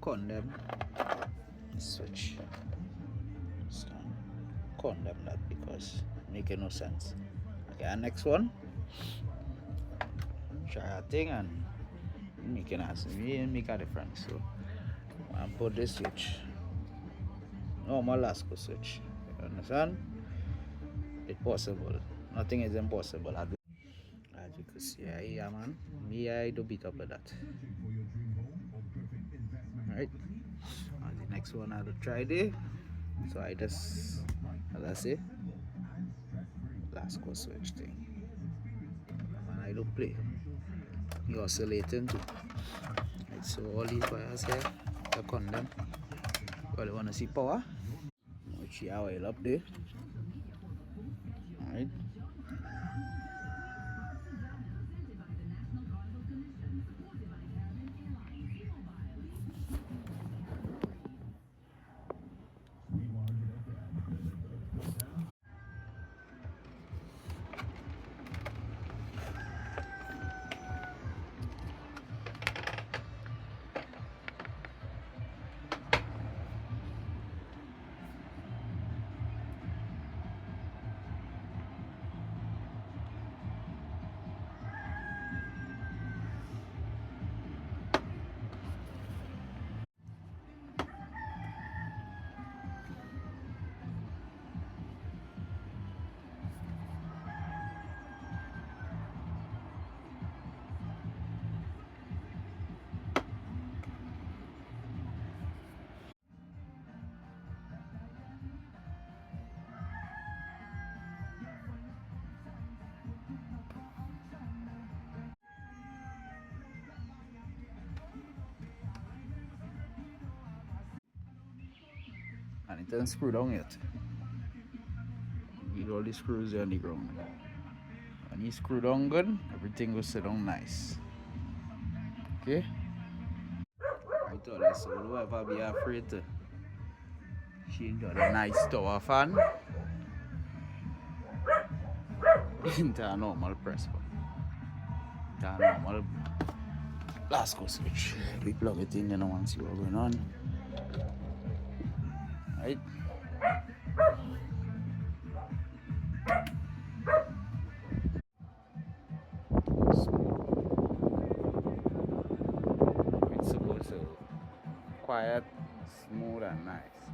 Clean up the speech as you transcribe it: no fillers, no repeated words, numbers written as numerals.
condemn switch. Condemn that because making no sense. Okay, and next one, try a thing and make a difference. So I put this switch, normal Lasko switch. You understand? It's possible. Nothing is impossible. As you can see, yeah, man. Me, I do beat up with that. Right. And the next one I will try there. So I just, as I say, Lasko switch thing. And I don't play. You oscillating too. Right, so all these wires here are condemned. Well, you want to see power? Which you oil up there. Alright. And it doesn't screw down yet. Get all the screws on the ground. When you screw down good, everything will sit down nice. Okay? I thought I said, whoever be afraid to change out a nice tower fan into a normal press button. Into a normal Lasko switch. We plug it in, you know, and see what's going on. Right? It's supposed to quiet, smooth and nice.